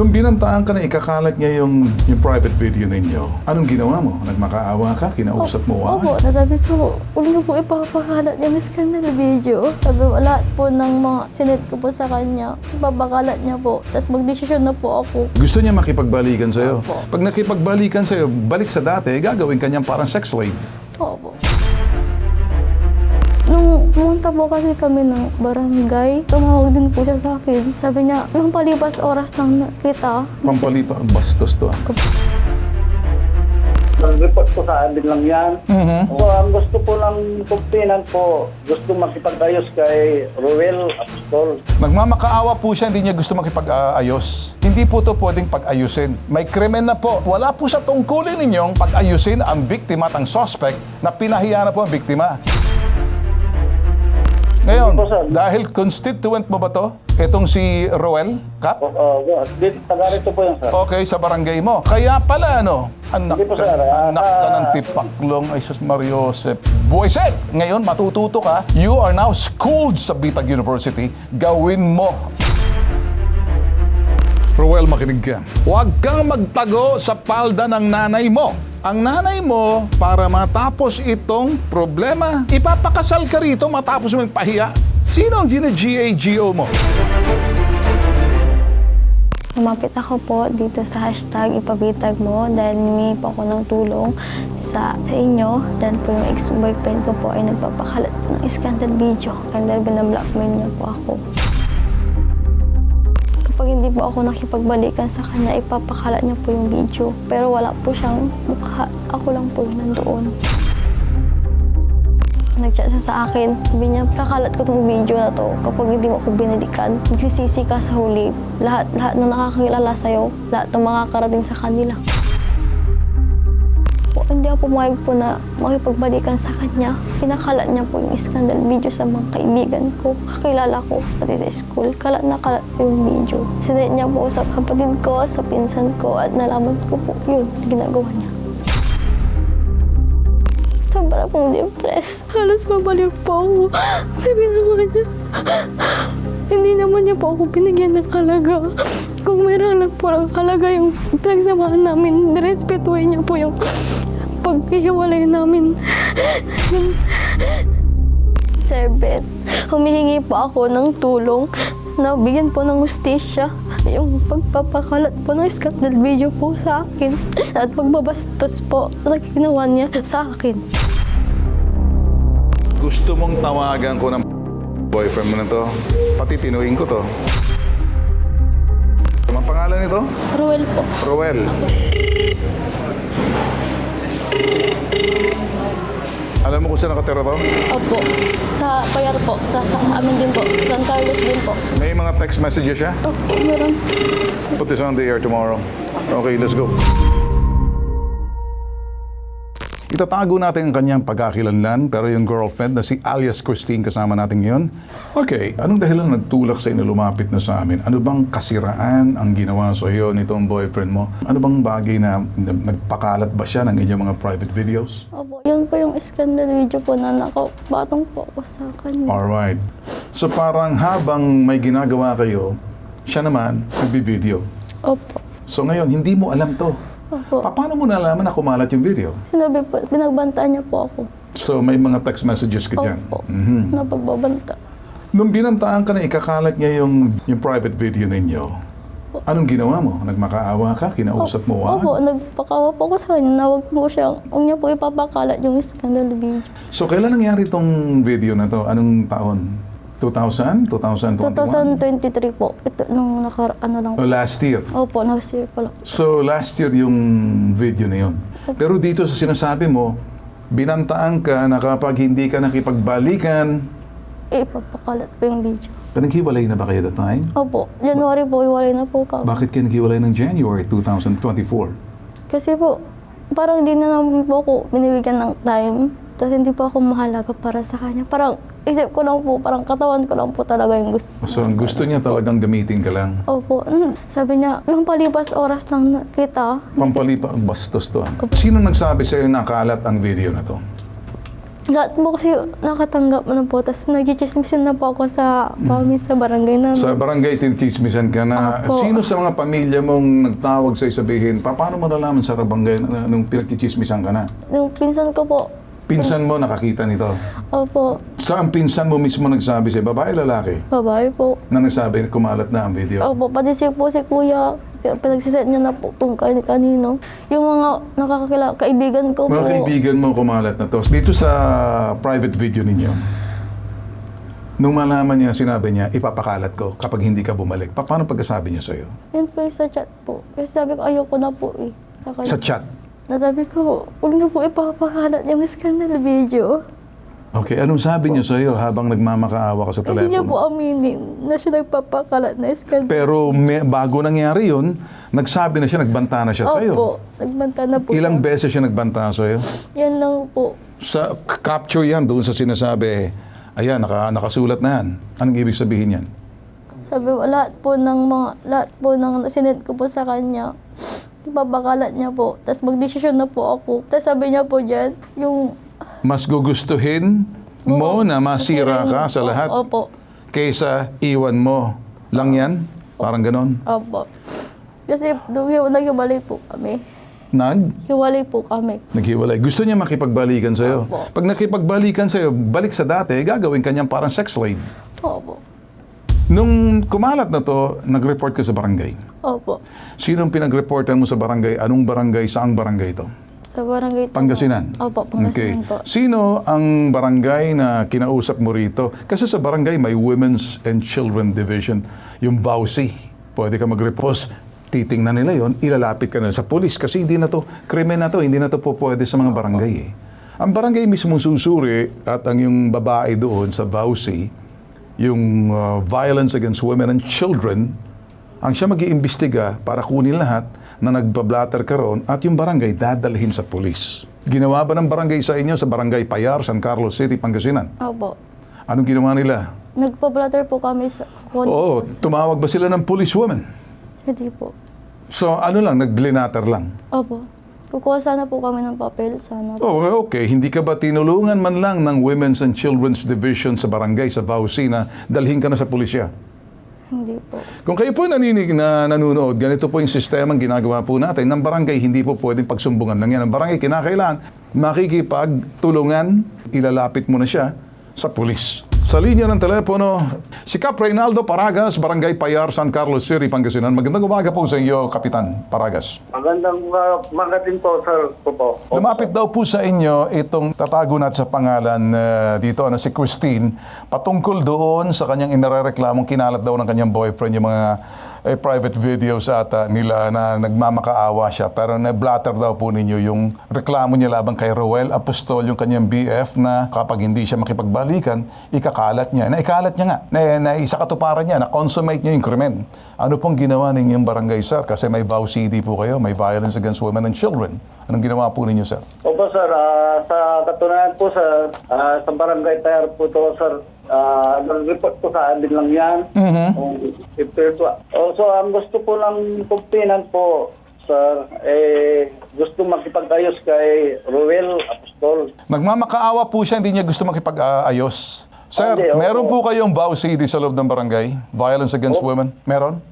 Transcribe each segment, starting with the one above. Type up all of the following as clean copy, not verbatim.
Nung binantaan ka na ikakalat niya yung private video ninyo, anong ginawa mo? Nagmakaawa ka? Kinausap mo? Opo, nasabi ko, huwag niyo po ipapakalat yung scandal na video. Sabi ko, lahat po ng mga sinet ko po sa kanya, ipapakalat niya po. Tapos magdesisyon na po ako. Gusto niya makipagbalikan sa'yo. Opo. Pag nakipagbalikan sa'yo, balik sa dati, gagawin ka niyang parang sex slave. Opo. Nung pumunta po kasi kami ng barangay, tumawag din po siya sa akin. Sabi niya, nung palipas oras lang kita. Pampalipa, bastos to. Nag-report ko sa amin lang yan. So, ang gusto po ng kumpinan po, gusto makipag-ayos kay Ruel Apostol. Nagmamakaawa po siya, hindi niya gusto makipag-ayos. Hindi po to pwedeng pag-ayusin. May krimen na po. Wala po sa tungkulin ninyong pag-ayusin ang biktima at ang suspect na pinahiya na po ang biktima. Ngayon, Hindi po, sir. dahil constituent mo ba to? Itong si Roel Cap? Taga rito po yan, sir. Okay, sa barangay mo. Kaya pala, ano, anak Hindi po, ka, sir. anak ka ng tipaklong, ay sus Mariosep. Buwisit! Ngayon, matututo ka. You are now schooled sa Bitag University. Gawin mo. Roel, makinig ka. Huwag kang magtago sa palda ng nanay mo. Ang nanay mo, para matapos itong problema, ipapakasal ka rito matapos mo pahiya. Sino ang gina-GAGO mo? Lumapit ako po dito sa hashtag ipabitag mo dahil humingi po ako ng tulong sa inyo. Dahil po yung ex-boyfriend ko po ay nagpapakalat ng scandal video. And dahil binablockmail niya po ako. Kapag hindi po ako nakipagbalikan sa kanya, ipapakalat niya po yung video. Pero wala po siyang mukha. Ako lang po yung nandoon. Nag-chat siya sa akin. Sabi niya, kakalat ko tong video na to. Kapag hindi mo ako binalikan, magsisisi ka sa huli. Lahat na nakakilala sa'yo, lahat ng makakarating sa kanila. Hindi ako pumayag po na makipagbalikan sa kanya. Pinakalat niya po yung scandal video sa mga kaibigan ko, kakilala ko, pati sa school. Kalat na kalat po yung video. Sinend niya po sa kapatid ko, sa pinsan ko, at nalaman ko po yun, ginagawa niya. Sobra pong depressed. Halos mabalik po ako. Sabi naman niya, hindi naman niya po ako binigyan ng halaga. Kung meron lang po ng halaga yung pinagsamahan namin, nirespetuhin niya po yung paghihiwalay namin. Sir Bet, humihingi po ako ng tulong na bigyan po ng hustisya yung pagpapakalat po ng scandal video po sa akin at pagbabastos po sa ginawa niya sa akin. Gusto mong tawagan ko ng boyfriend mo na to? Pati tinuin ko to. Ang pangalan nito? Ruel po. Roel. Alam mo kung saan nakatira to? Opo. Sa Payar po. Sa amin din po. San Carlos din po. May mga text messages siya? Opo, meron. Put this on the air tomorrow. Okay, let's go. Itatago natin ang kanyang pagkakilanlan, pero yung girlfriend na si alias Christine kasama natin ngayon. Okay, anong dahilan nagtulak sa inyo lumapit na sa amin? Ano bang kasiraan ang ginawa sa iyo nitong boyfriend mo? Ano bang bagay na nagpakalat ba siya ng inyong mga private videos? Opo, yun po yung scandal video po na nakabatong po ako sa kanya. Alright. So parang habang may ginagawa kayo, siya naman nagbi-video. Opo. So ngayon, hindi mo alam to. Opo. Paano mo nalaman na kumalat yung video? Sinabi po, pinagbantaan niya po ako. So may mga text messages ka dyan? Opo. Mhm. Napagbabanta. Nung binantaan ka na ikakalat niya yung private video ninyo, anong ginawa mo? Nagmakaawa ka? Kinausap mo? Opo, nagpakawa po ako sa kanya na huwag niya po ipapakalat yung scandal video. So kailan nangyari itong video na to? Anong taon? 2000? 2021? 2023 po. Ito, nung lang. O last year? Opo, next year pa lang. So last year yung video na yun. Pero dito sa sinasabi mo, binantaan ka na kapag hindi ka nakipagbalikan, Ipapakalat po yung video. naghiwalay na ba kayo that time? Opo, January po, iwalay na po kami. Bakit kayo naghiwalay ng January 2024? Kasi po, parang hindi na naman po ako binibigyan ng time. Tapos hindi po ako mahalaga para sa kanya. Parang isip ko lang po, parang katawan ko lang po talaga yung gusto. So ang gusto niya talagang gamitin ka lang. Opo. Sabi niya, nung palipas oras lang na kita. Pampalipa, bastos to. Sino nagsabi sa'yo na kalat ang video na to? Lahat po kasi nakatanggap na po. Tapos nag-chismisin na po ako sa sa barangay namin. Sa barangay, tinichismisan ka na. Opo. Sino sa mga pamilya mong nagtawag sa'yo sabihin, paano mo nalaman sa barangay nung pinagchichismisan ka na? Yung pinsan ko po, Pinsan mo nakakita nito. opo, Saan pinsan mo mismo nagsabi sa'yo, babae, lalaki? babae po. Na nagsabi, kumalat na ang video. Opo, pati si kuya, pinagsiset niya na po kung kanino. Yung mga nakakakila, kaibigan ko po. Mga kaibigan mo kumalat na to. Dito sa private video ninyo, nung malaman niya, sinabi niya, ipapakalat ko kapag hindi ka bumalik. Paano pagkasabi niya sa'yo? Yun po yung sa chat po. Kasi sabi ko, ayoko na po eh. Sa chat. Nasabi ko, huwag na po ipapakalat yung scandal video. Okay, anong sabi niya sa'yo habang nagmamakaawa ka sa Hindi niya po telepono? aminin na siya nagpapakalat na scandal. Pero bago nangyari yun, nagsabi na siya, nagbanta na siya sa'yo. Opo, nagbanta na po Ilang siya. beses siya nagbanta sa'yo? Yan lang po. Sa capture yan, doon sa sinasabi, ayan, nakasulat na yan. Anong ibig sabihin yan? Sabi ko, lahat po ng sinend ko po sa kanya, ipapakalat niya po. Tapos magdesisyon na po ako. Tapos sabi niya po dyan, yung... Mas gugustuhin mo na masira ka sa lahat Opo. kaysa iwan mo lang yan? Parang ganon? Opo. Kasi naghiwalay po kami. Hiwalay po kami. Naghiwalay. Gusto niya makipagbalikan sa'yo. Opo. Pag nakipagbalikan sa'yo, balik sa dati, gagawin kanyang parang sex slave. Opo. Nung kumalat na to, nag-report ka sa barangay. Opo. Sinong pinag-reportan mo sa barangay? Anong barangay? Saang barangay ito? Sa barangay po. Pangasinan? Opo, Pangasinan po. Sino ang barangay na kinausap mo rito? Kasi sa barangay may Women's and Children Division, yung VAUSI. Pwede ka mag-report. Titingnan nila yon, ilalapit ka na sa polis. Kasi hindi na to, krimen na to, hindi na to po pwede sa mga barangay eh. Ang barangay mismo susuri at ang yung babae doon sa VAUSI, yung Violence Against Women and Children, ang siya mag-iimbestiga para kunin lahat na nagbablatter ka roon at yung barangay dadalhin sa pulis. Ginawa ba ng barangay sa inyo sa Barangay Payar, San Carlos City, Pangasinan? Opo. Anong ginawa nila? Nagpa-blatter po kami sa... Oo, tumawag ba sila ng policewoman? Hindi po. So ano lang, nag-blinatter lang? Opo. Kukuha sana po kami ng papel. Sana po. Oh, okay. Hindi ka ba tinulungan man lang ng Women's and Children's Division sa barangay, sa VAUSI na dalhin ka na sa pulisya? Hindi po. Kung kayo po naninig na nanonood, ganito po yung sistema ang ginagawa po natin. Ng barangay, hindi po pwedeng pagsumbungan lang yan. Ang barangay, kinakailangan, makikipagtulungan, ilalapit mo na siya sa pulis. Sa linya ng telepono, si Cap Reynaldo Paragas, Barangay Payar, San Carlos City, Pangasinan. Magandang umaga po sa iyo, Kapitan Paragas. Magandang umaga din po, sir. Po. Lumapit daw po sa inyo itong tatago natin sa pangalan dito na si Christine patungkol doon sa kanyang inarereklamong kinalat daw ng kanyang boyfriend yung mga private videos ata nila na nagmamakaawa siya pero na-blatter daw po ninyo yung reklamo niya labang kay Roel Apostol, yung kanyang BF na kapag hindi siya makipagbalikan, ikakalat niya. Naikalat niya nga. Na isa katuparan niya, na-consummate niya yung krimen. Ano pong ginawa ninyong barangay, sir? Kasi may VAUCD po kayo, may Violence Against Women and Children. Anong ginawa po ninyo, sir? Opo, sir. Sa katunayan po, sir, sa barangay Payar po to, sir, nag-report po sa amin lang yan. So, ang gusto po ng kumpinan po, sir, gusto makipag-ayos kay Roel Apostol. Nagmamakaawa po siya, hindi niya gusto makipag-ayos. Sir, Hindi, opo. meron po kayong VAUCD sa loob ng barangay? Violence Against Women? Meron?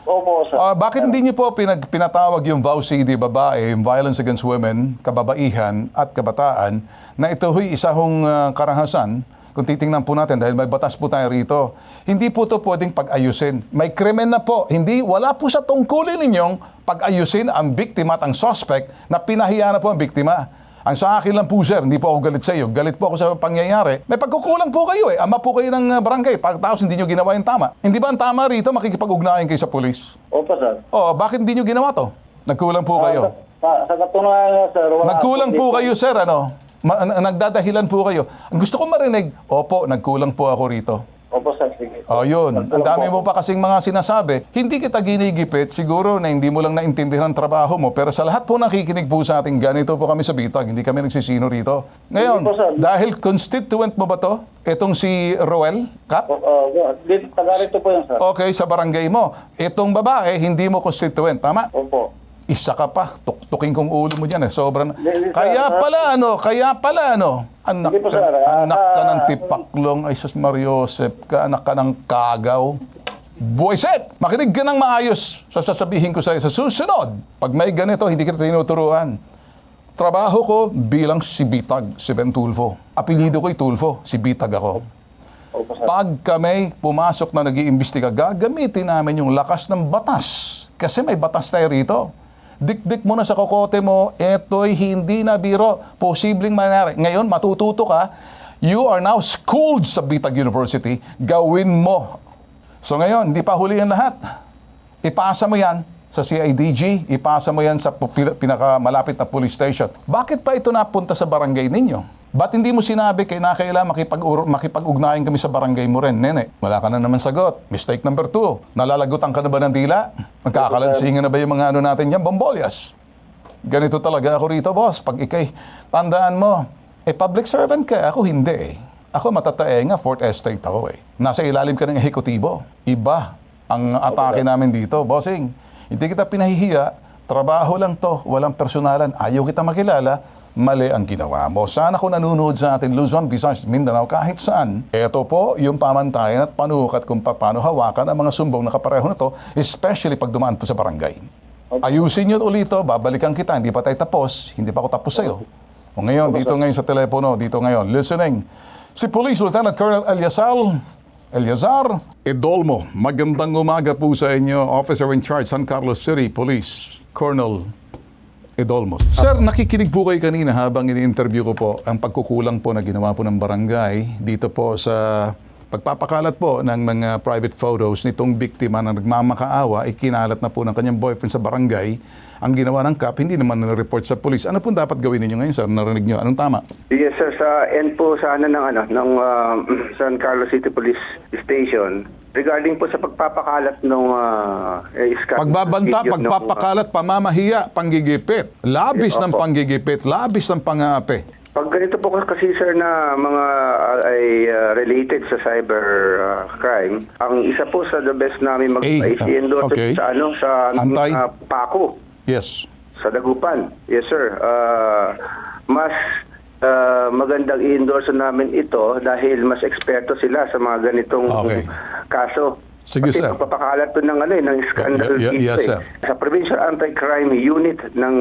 Opo, sir. Bakit hindi niyo po pinatawag yung VAUCD babae, yung Violence Against Women, kababaihan at kabataan, na ito huy isa hong karahasan, kung titingnan po natin, dahil may batas po tayo rito, hindi po ito pwedeng pag-ayusin. May krimen na po. Wala po sa tungkulin ninyong pag-ayusin ang biktima at ang suspect na pinahiya na po ang biktima. Ang sa akin lang po, sir, hindi po ako galit sa iyo. Galit po ako sa pangyayari. May pagkukulang po kayo eh. Ama po kayo ng barangay. Pagkatapos hindi nyo ginawa yung tama. Hindi ba ang tama rito makikipag-ugnayan kayo sa pulis? Opo, sir. Bakit hindi nyo ginawa to? Nagkulang po kayo. Sa katunayan, sir, wala Nagkulang po dito. kayo, sir, nagdadahilan po kayo. Ang gusto ko marinig, opo, nagkulang po ako rito. Opo, sir, sige. Yun. Ang dami mo pa kasing mga sinasabi. Hindi kita ginigipit, siguro na hindi mo lang naintindihan ang trabaho mo. Pero sa lahat po nakikinig po sa ating ganito po kami sa Bitag. Hindi kami nagsisino rito. Ngayon, Hindi po, sir. dahil constituent mo ba to? Itong si Roel, Cap? Taga rito po yan, sir. Okay, sa barangay mo. Itong babae, hindi mo constituent. Tama? Opo. Isa ka pa, tuktukin kong ulo mo dyan eh. Sobrang... Hindi, sir. Kaya pala ano, anak Hindi po, ka, sir. anak ka ng tipaklong, ay sus Mariosep ka, anak ka ng kagaw. Buwisit! Makinig ka ng maayos sa sasabihin ko sa'yo sa susunod. Pag may ganito, hindi kita tinuturuan. Trabaho ko bilang si Bitag, si Ben Tulfo. Apelido ko'y Tulfo, si Bitag ako. Opo, sir. Pag kami pumasok na nag-iimbestiga, gagamitin namin yung lakas ng batas. Kasi may batas tayo rito. Dik-dik mo na sa kokote mo, eto'y hindi na biro. Posibleng mangyari. Ngayon, matututo ka. You are now schooled sa Bitag University. Gawin mo. So ngayon, hindi pa huli yan lahat. Ipasa mo yan sa CIDG, ipasa mo yan sa pinakamalapit na police station. Bakit pa ito napunta sa barangay ninyo? Ba't hindi mo sinabi kailangan makipag-ugnayan kami sa barangay mo rin? Nene, wala ka na naman sagot. Mistake number 2. Nalalagutan ka na ba ng dila? Nagkakalansingan na ba yung mga ano natin yan? Bombolyas. Ganito talaga ako rito, boss. Pag ikay, tandaan mo, public servant ka. Ako hindi eh. Ako matatae nga, Fourth Estate ako eh. Nasa ilalim ka ng ehekutibo. Iba ang atake namin dito, bossing. Hindi kita pinahihiya. Trabaho lang to. Walang personalan. Ayaw kita makilala. Mali ang ginawa mo. Sana kung nanonood sa atin, Luzon, Visayas, Mindanao, kahit saan, ito po yung pamantayan at panukat kung paano hawakan ang mga sumbong na kapareho na to, especially pag dumaan po sa barangay. Ayusin yun ulito, babalikan kita, hindi pa tayo tapos, hindi pa ako tapos sa'yo. O ngayon, dito ngayon sa telepono, dito ngayon, listening, si Police Lieutenant Colonel Eliazar Edolmo. Magandang umaga po sa inyo, Officer in Charge, San Carlos City Police, Colonel Edolmo. Sir, nakikinig po kayo kanina habang ini-interview ko po ang pagkukulang po na ginawa po ng barangay dito po sa pagpapakalat po ng mga private photos nitong biktima na nagmamakaawa, ikinalat na po ng kanyang boyfriend sa barangay. Ang ginawa ng CAP, hindi naman na-report sa police. Ano po dapat gawin ninyo ngayon, sir? Narinig nyo? Anong tama? Yes, sir. Sa end po sana ng San Carlos City Police Station, regarding po sa pagpapakalat ng Pagbabanta, pagpapakalat, pamamahiya, panggigipit. Labis Yes, ng opo. panggigipit, labis ng pang-aapi. pag ganito po kasi sir na mga ay related sa cyber crime, ang isa po sa the best namin mag-endorse okay. sa Antay? Paco. Yes. Sa Dagupan. Yes, sir. Mas magandang i-endorse namin ito dahil mas eksperto sila sa mga ganitong Okay. kaso. Sige, Kasi sir. pagpapakalat to ng scandal Yes, dito sir. Sa Provincial Anti-Crime Unit ng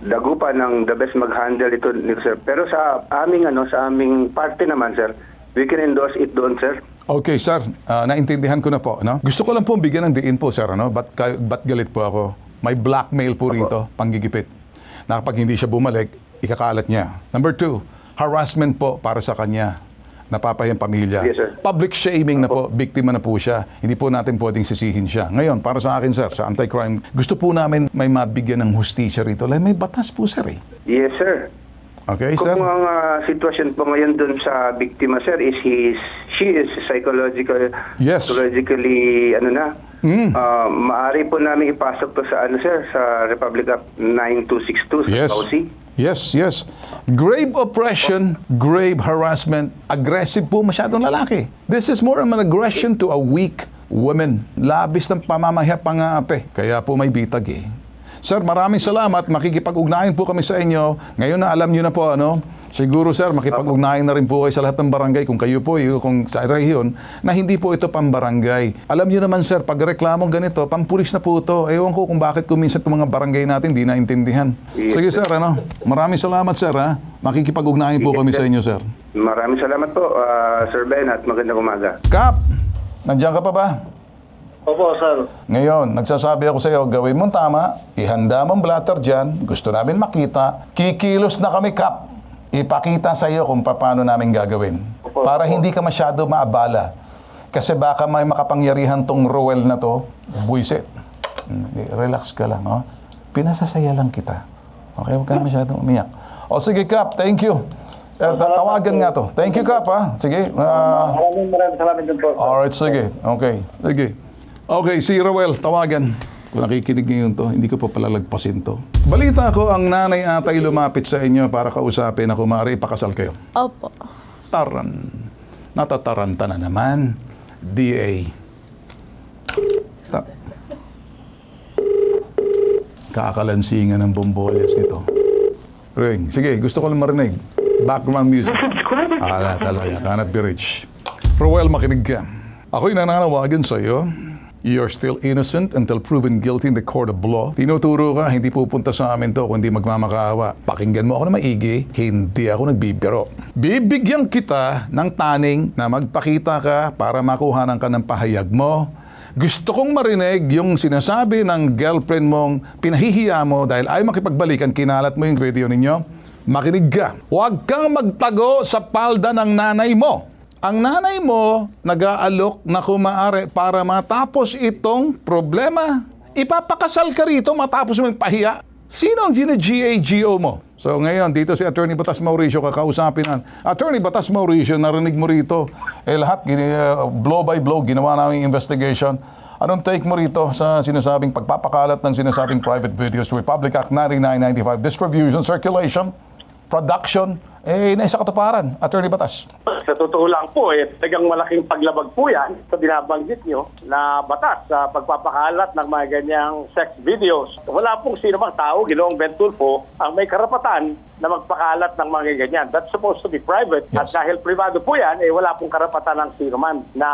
Dagupan ng the best mag-handle ito, sir. Pero sa aming parte naman, sir, we can endorse it doon, sir. Okay, sir. Naintindihan ko na po. No? Gusto ko lang po bigyan ng diin po, sir. Ano? Ba't galit po ako? May blackmail po rito, panggigipit. Na kapag hindi siya bumalik, ikakalat niya. Number 2, harassment po para sa kanya. Napapahiyang pamilya. Yes, sir. Public shaming na po, biktima na po siya. Hindi po natin pwedeng sisihin siya. Ngayon, para sa akin, sir, sa anti-crime, gusto po namin may mabigyan ng hustisya rito. May batas po, sir. Eh. Yes, sir. Okay, sir? Kung ang sitwasyon po ngayon doon sa biktima, sir, is she is psychologically maaari po namin ipasok to sa sir, sa Republic Act 9262 sa Yes. Pausi. Yes. Grave oppression, grave harassment, aggressive po masyadong lalaki. This is more of an aggression to a weak woman. Labis ng pamamahiya pang-aapi. Kaya po may bitag eh. Sir, maraming salamat. Makikipag-ugnayan po kami sa inyo. Ngayon na alam nyo na po, ano? Siguro, sir, makipag-ugnayan na rin po kayo sa lahat ng barangay. Kung kayo po, kung sa rehiyon, na hindi po ito pambarangay. Alam nyo naman, sir, pag reklamong ganito, pampulis na po ito. Ewan ko kung bakit kuminsan itong mga barangay natin, di naintindihan. Yes, Sige, sir, ano? Maraming salamat, sir, ha? Makikipag-ugnayan po kami sa inyo, sir. Maraming salamat po, Sir Ben, at magandang umaga. Kap, nandiyan ka pa ba? Opo, sir. Ngayon, nagsasabi ako sa iyo, gawin mong tama, ihanda mong blatter dyan, gusto namin makita, kikilos na kami, Kap. Ipakita sa iyo kung paano namin gagawin. Para hindi ka masyado maabala. Kasi baka may makapangyarihan tong Roel na to, buisit. Relax ka lang, oh. Pinasasaya lang kita. Okay, huwag ka na masyadong umiyak. O sige, Kap, thank you. Tawagan nga to. Thank you, Kap, ha? Sige. Maraming salamat din po. Alright, sige. Okay. Sige. Okay, si Roel, tawagan. Kung nakikinig ngayon to, hindi ko pa palalagpasin to. Balita ko, ang nanay atay lumapit sa inyo para kausapin na kumari ipakasal kayo. Opo. Taran. Natataranta na naman. DA. Kakalansingan ng bombolyas nito. Ring, sige, gusto ko lang marinig. Background music. Talaga, cannot be reached. Roel, makinig ka. Ako'y nananawagan sa iyo. You're still innocent until proven guilty in the court of law. Tinuturo ka, hindi pupunta sa amin to kundi magmamakaawa. Pakinggan mo ako na maigi, hindi ako nagbibiro. Bibigyan kita ng taning na magpakita ka para makuhanan ka ng pahayag mo. Gusto kong marinig yung sinasabi ng girlfriend mong pinahihiya mo dahil ayaw makipagbalikan, kinalat mo yung video ninyo. Makinig ka. Huwag kang magtago sa palda ng nanay mo. Ang nanay mo nag-aalok na kumaari para matapos itong problema. Ipapakasal ka rito matapos mo yung pahiya. Sino ang gina-GAGO mo? So ngayon, dito si Attorney Batas Mauricio kakausapin na. Attorney Batas Mauricio, narinig mo rito. Lahat, blow by blow, ginawa namin investigation. Anong take mo rito sa sinasabing pagpapakalat ng sinasabing private videos, Republic Act 9995, distribution, circulation, production, naisa katuparan, Attorney Batas. Sa totoo lang po, talagang malaking paglabag po yan sa binabanggit nyo na batas sa pagpapakalat ng mga ganyang sex videos. Wala pong sino mang tao, Ginoong Ben Tulfo, ang may karapatan na magpakalat ng mga ganyan. That's supposed to be private. Yes. At dahil privado po yan, wala pong karapatan ng sino man na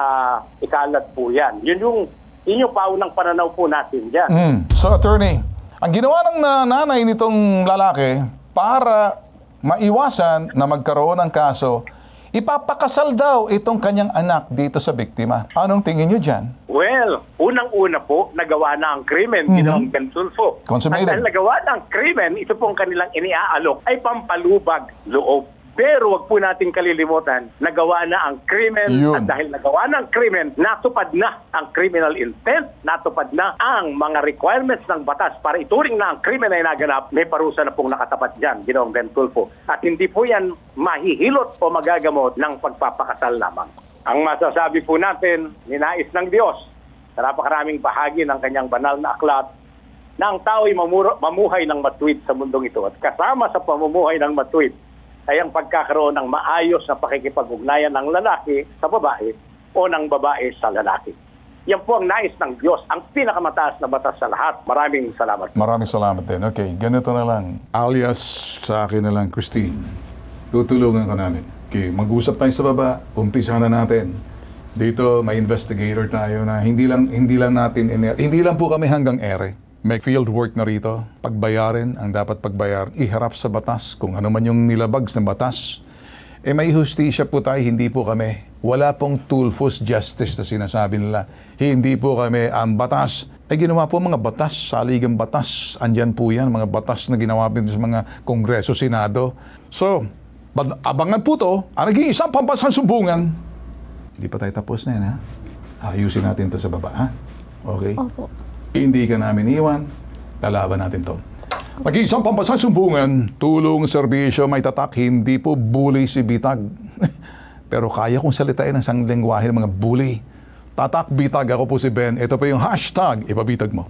ikalat po yan. Yun yung paunang pananaw po natin dyan. So, Attorney, ang ginawa ng nanay nitong lalaki para maiwasan na magkaroon ng kaso, ipapakasal daw itong kanyang anak dito sa biktima. Anong tingin nyo dyan? Well, unang-una po, nagawa na ang krimen, Ginoong Ben Tulfo. Consummated. At dahil nagawa na ang krimen, ito pong kanilang iniaalok ay pampalubag loob. Pero wag po natin kalilimutan, nagawa na ang krimen. Yun. At dahil nagawa na ang krimen, natupad na ang criminal intent, natupad na ang mga requirements ng batas para ituring na ang krimen ay naganap, may parusa na pong nakatapat dyan, Ginoong Ben Tulfo. At hindi po yan mahihilot o magagamot ng pagpapakasal lamang. Ang masasabi po natin, ninais ng Diyos, sa napakaraming bahagi ng kanyang banal na aklat, na ang tao'y mamuhay ng matuwid sa mundong ito. At kasama sa pamumuhay ng matuwid ay ang pagkakaroon ng maayos na pakikipag-ugnayan ng lalaki sa babae o ng babae sa lalaki. Yan po ang nais ng Diyos, ang pinakamataas na batas sa lahat. Maraming salamat. Maraming salamat din. Okay, ganito na lang. Alias sa akin na lang, Christine. Tutulungan ka namin. Okay, mag-usap tayo sa baba. Umpisa na natin. Dito, may investigator tayo na hindi lang po kami hanggang ere. May field work na rito. Pagbayarin ang dapat pagbayaran. Iharap sa batas kung ano man yung nilabag sa batas. May hustisya po tayo, hindi po kami. Wala pong Tulfo's justice na sinasabi nila. Hindi po kami. Ang batas, ginawa po mga batas, saligang batas. Andyan po yan, mga batas na ginawa po sa mga Kongreso, Senado. So, abangan po to, ang naging isang pambansang sumbungan. Hindi pa tayo tapos na yan, ha? Ayusin natin to sa baba, ha? Okay? Opo. Hindi ka namin iwan, lalaban natin to. Pag-iisang pambansang sumbungan, tulong, serbisyo, may tatak, hindi po bully si Bitag. Pero kaya kong salitain ang isang lengguwahe ng mga bully. Tatak, Bitag, ako po si Ben. Ito po yung hashtag, ipabitag mo.